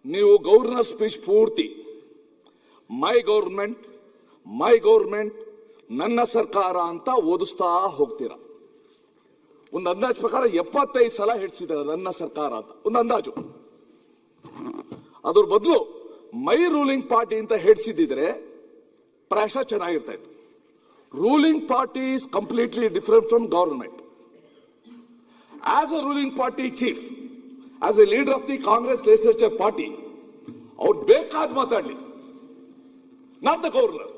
ನೀವು governor speech ಪೂರ್ತಿ ಮೈ government ನನ್ನ ಸರ್ಕಾರ ಅಂತ ಓದಿಸ್ತಾ ಹೋಗ್ತೀರಾ. ಒಂದು ಅಂದಾಜು ಪ್ರಕಾರ 75 ಸಲ ಹೇಳಿಸಿದ್ದಾರೆ ನನ್ನ ಸರ್ಕಾರ ಅಂತ, ಒಂದು ಅಂದಾಜು. ಅದ್ರ ಬದಲು ಮೈ ರೂಲಿಂಗ್ ಪಾರ್ಟಿ ಅಂತ ಹೇಳಿಸಿದ್ರೆ ಪ್ರಾಯಶಃ ಚೆನ್ನಾಗಿರ್ತಾ ಇತ್ತು. Ruling party is completely different from government. As a ruling party chief, as A leader of the Congress legislature party, ಅವ್ರು ಬೇಕಾದ ಮಾತಾಡ್ಲಿ, ನಾಟ್ ದ ಗವರ್ನರ್.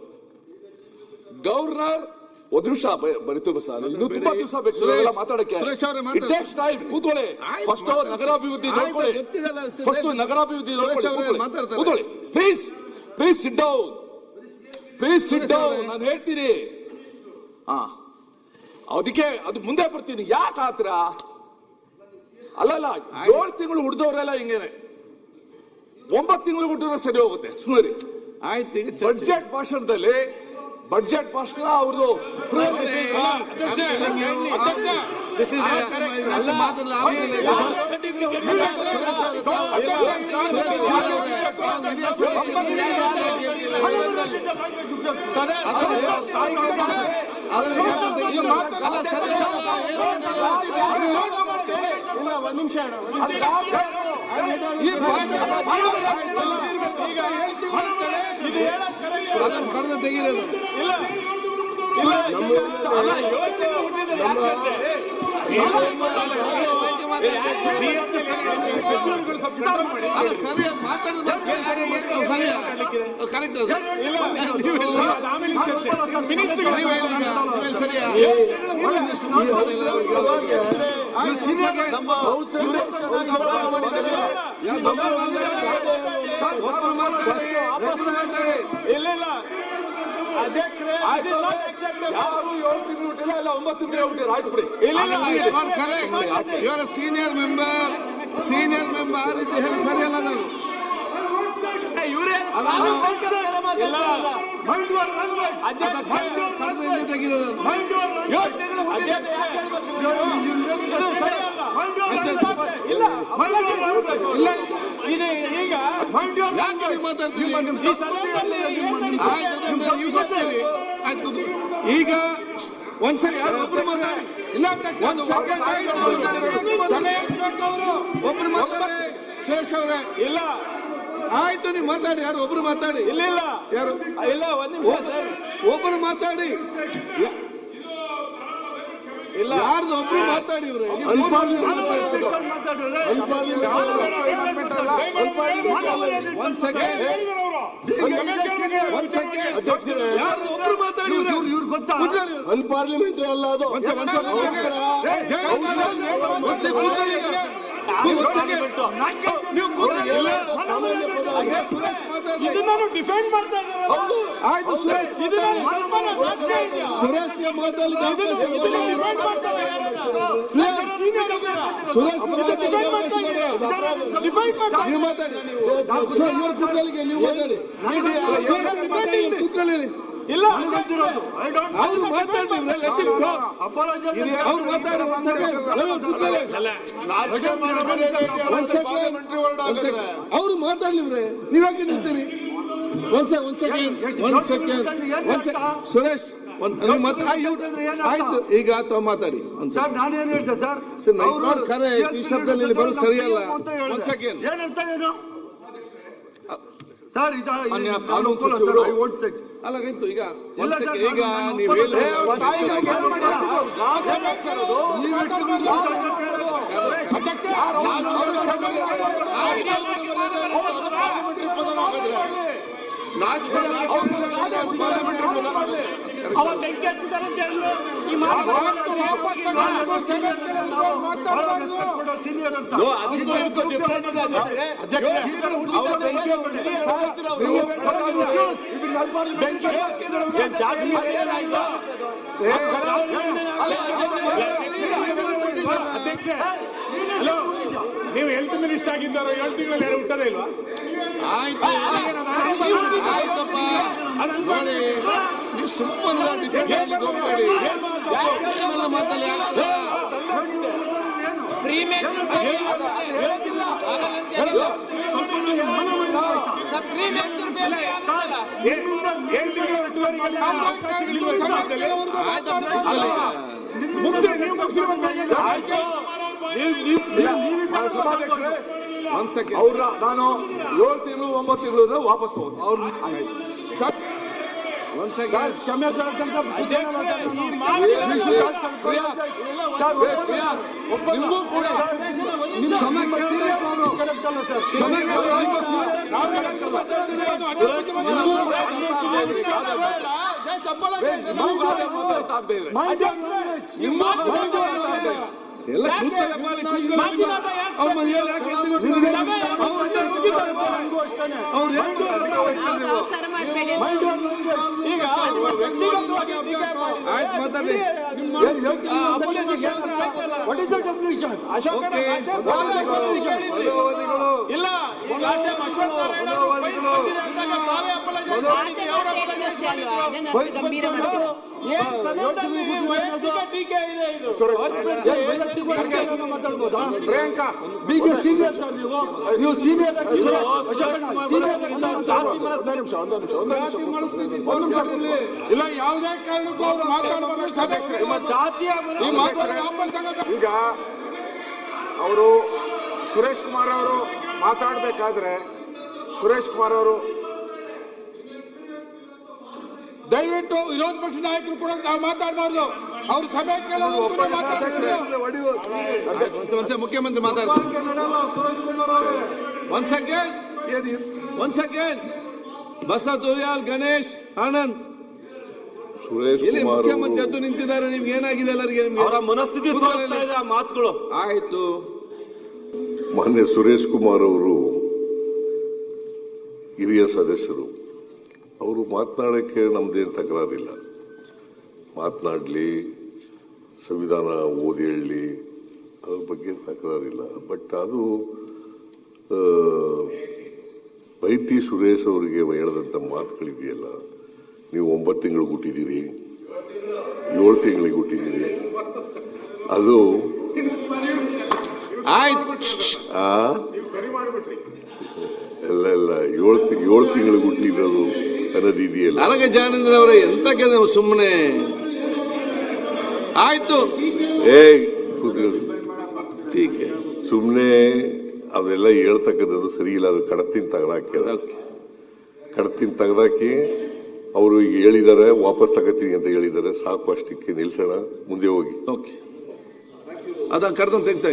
ಒಂದು ನಿಮಿಷ ಬರೀತೀವಿ ಸರ್, ಇನ್ನು ತುಂಬಾ ದಿವಸ ಬೇಕು ಮಾತಾಡಕ್ಕೆ. It takes time. ಕೂತ್ಕೊಳ್ಳಿ. ಫಸ್ಟ್ ನಗರಾಭಿವೃದ್ಧಿ ನೋಡ್ಕೊಳ್ಳಿ. ಫಸ್ಟ್ ನಗರಾಭಿವೃದ್ಧಿ ಕೂತ್ಕೊಳ್ಳಿ. Please sit down. ನಾನು ಹೇಳ್ತೀನಿ. ಅದಕ್ಕೆ ಅದು ಮುಂದೆ ಬರ್ತೀನಿ. ಯಾಕೆ ಆತರ? ಅಲ್ಲಲ್ಲ, 7 ತಿಂಗಳು ಹುಡ್ದವ್ರೆಲ್ಲ ಹಿಂಗೇನೆ, 9 ತಿಂಗಳು ಹುಟ್ಟಿದ್ರೆ ಸರಿ ಹೋಗುತ್ತೆ. ಸುಮ್ಮನೆ ಬಜೆಟ್ ಭಾಷಣದಲ್ಲಿ ಅವ್ರದ್ದು ಕರೆದ ತೆಗಿರೋದು ಇಲ್ಲ. ಸರಿಯಾಗಿ ಮಾತಾಡಿದ ಕರೆಕ್ಟ್. ಇಲ್ಲ ಅಧ್ಯಕ್ಷರೇ, ಯಾರು 7 ತಿಂಗಳು ಹುಟ್ಟಿಲ್ಲ, ಇಲ್ಲ 9 ತಿಂಗಳು ಹುಟ್ಟಿಲ್ಲ. ಆಯ್ತು ಬಿಡಿ. ಇವರ ಸೀನಿಯರ್ ಮೆಂಬರ್ ಆ ರೀತಿ ಹೇಳಿ ಸರಿಯಲ್ಲ. ನಾನು ತೆಗೆದು ಈಗ ಈಗ ಒಂದ್ಸರಿ ಯಾರು ಒಬ್ರು ಮಾತಾಡಿ. ಇಲ್ಲ, ಒಬ್ರು ಮಾತಾಡಿ. ಸುರೇಶ್ ಅವರೇ, ಇಲ್ಲ ಆಯ್ತು, ನೀವು ಮಾತಾಡಿ. ಯಾರು ಒಬ್ರು ಮಾತಾಡಿ. ಇಲ್ಲ ಯಾರು ಇಲ್ಲ, ಒಂದ್ ನಿಮಿಷ ಸರ್, ಒಬ್ರು ಮಾತಾಡಿ. ಇಲ್ಲ, ಯಾರ್ದು ಒಬ್ರು ಮಾತಾಡಿ. ಇವ್ರೆ ಒಂದ್ ಸೆಕೆಂಡ್, ಯಾರ್ದು ಒಬ್ರು ಮಾತಾಡಿ. ಇವ್ರು ಗೊತ್ತಾ? ಅನ್ಪಾರ್ಲಿಮೆಂಟರಿ ಅಲ್ಲ ಅದು. ಇದನ್ನು ಡಿಫೆಂಡ್ ಮಾಡ್ತಾ ಇದ್ದಾರೆ. ಆಯ್ತು, ಸುರೇಶ್ಗೆ ಮಾತಾಡಿ. ಸುರೇಶ್ ನೀವು ಮಾತಾಡಿ. ಇವ್ರ ಕುಂಡಲಿಗೆ ನೀವು ಮಾತಾಡಿ. ಇಲ್ಲ, ಅವ್ರು ಮಾತಾಡಿ. ಅವ್ರು ಮಾತಾಡಿ. ಅವ್ರು ಮಾತಾಡ್ಲಿವ್ರೆ, ನೀವ್ಯಾಕೆ ನಿಂತೀರಿ? ಒಂದ್ ಸೆಕೆಂಡ್. ಸುರೇಶ್ ಆಯ್ತು, ಈಗ ಮಾತಾಡಿ. ನಾನೇನು ಹೇಳ್ತೆ ಸರ್, ಖರೆ ಈ ಶಬ್ದದಲ್ಲಿ ಬರೋದು ಸರಿಯಲ್ಲ. ಒಂದ್ ಸೆಕೆಂಡ್. ಏನಂತ ಏನು ಸರ್? ಕಾನೂನು ಸಚಿವರು ಅಲ್ಲಾಗಾಯ್ತು. ಈಗ ಈಗ ನೀವು ಬೆಂಕಿ ಹಚ್ಚಿದಾರಂತ ಅಧ್ಯಕ್ಷ, ಹಲೋ, ನೀವು ಹೆಲ್ತ್ ಮಿನಿಸ್ಟರ್ ಆಗಿದ್ದಾರೋ 7 ತಿಂಗಳಲ್ಲಿ ಯಾರು ಹುಟ್ಟದೇ ಇಲ್ವಾ? ಆಯ್ತು, ಆಯ್ತಪ್ಪ. ನೋಡಿ, ನೀವು ಸುಮ್ಮನೆ ಮಾತಾಡಿ. ಸಭಾಧ್ಯಕ್ಷರೇ ಅವ್ರ ನಾನು 7 ತಿಂಗಳು 9 ತಿಂಗಳು ವಾಪಸ್ ತಗೊಂಡು ಅವ್ರು ಕ್ಷಮೆ ಕೇಳೋ ತನಕ ನಿಮಗೂ ಕೂಡ ಎಲ್ಲ ಆಯ್ತು ಮಾತಾಡಿ ಇಲ್ಲ ಲಾಸ್ಟ್ ಟೈಮ್ ಅಶ್ವಥ್ ನಾರಾಯಣ ಟೀಕೆ ಇದೆ ಇದು ಮಾತಾಡ್ಬೋದಾ ಪ್ರಿಯಾಂಕಾ ಬಿಗೆ ಸೀನಿಯರ್ ಸರ್ ನೀವು ಸೀನಿಯರ್ ಒಂದು ನಿಮಿಷ ಇಲ್ಲ ಯಾವುದೇ ಕಾರಣಕ್ಕೂ ಅವರು ಮಾತಾಡಬಾರ್ದು ಸಭಾಧ್ಯಕ್ಷರೇ. ಈಗ ಅವರು ಸುರೇಶ್ ಕುಮಾರ್ ಅವರು ಮಾತಾಡಬೇಕಾದ್ರೆ ಸುರೇಶ್ ಕುಮಾರ್ ಅವರು ದಯವಿಟ್ಟು ವಿರೋಧ ಪಕ್ಷ ನಾಯಕರು ಕೂಡ ನಾವು ಮಾತಾಡಬಾರ್ದು. ಅವ್ರ ಸಭೆ ಮುಖ್ಯಮಂತ್ರಿ ಮಾತಾಡ್ತಾರೆ. ಒಂದ್ ಸೆಕೆಂಡ್ ಬಸವ ತುರಿಯಾಲ್ ಗಣೇಶ್ ಆನಂದ್ ಇಲ್ಲಿ ಮುಖ್ಯಮಂತ್ರಿ ಎದ್ದು ನಿಂತಿದ್ದಾರೆ. ನಿಮ್ಗೆ ಏನಾಗಿದೆ ಎಲ್ಲರಿಗೆ? ಅವರ ಮನಸ್ಥಿತಿ ಮಾತುಗಳು ಆಯ್ತು. ಮಾನ್ಯ ಸುರೇಶ್ ಕುಮಾರ್ ಅವರು ಹಿರಿಯ ಸದಸ್ಯರು, ಅವರು ಮಾತನಾಡೋಕ್ಕೆ ನಮ್ದೇನು ತಕರಾರಿಲ್ಲ. ಮಾತನಾಡಲಿ, ಸಂವಿಧಾನ ಓದಿ ಹೇಳಲಿ, ಅದ್ರ ಬಗ್ಗೆ ತಕರಾರಿಲ್ಲ. ಬಟ್ ಅದು ಬೈತಿ ಸುರೇಶ್ ಅವರಿಗೆ ಹೇಳಿದಂಥ ಮಾತುಗಳಿದೆಯಲ್ಲ, ನೀವು 9 ತಿಂಗಳು ಹುಟ್ಟಿದ್ದೀರಿ, 7 ತಿಂಗಳಿಗೆ ಹುಟ್ಟಿದ್ದೀರಿ, ಅದು ಆಯ್ತು ಎಲ್ಲ 7 ತಿಂಗಳು ಹುಟ್ಟಿರೋದು ಅನ್ನೋದು ಇದೆಯಲ್ಲ. ನನಗೆ ಜಾನೇಂದ್ರ ಅವರೇ ಎಂತ ಕೆಲಸ ಸುಮ್ಮನೆ ಆಯ್ತು. ಟೀಕೆ ಸುಮ್ಮನೆ ಅವೆಲ್ಲ ಹೇಳ್ತಕ್ಕಂಥದ್ದು ಸರಿ ಇಲ್ಲ. ಅದು ಕಡತಿನ ತೆಗೆದಾಕಿ ಅವರು ಈಗ ಹೇಳಿದ್ದಾರೆ, ವಾಪಸ್ ತಗತೀನಿ ಅಂತ ಹೇಳಿದ್ದಾರೆ. ಸಾಕು, ಅಷ್ಟಕ್ಕೆ ನಿಲ್ಸೋಣ, ಮುಂದೆ ಹೋಗಿ. ಓಕೆ, ಅದನ್ನ ಕರೆದು ತೆಗ್ತಾ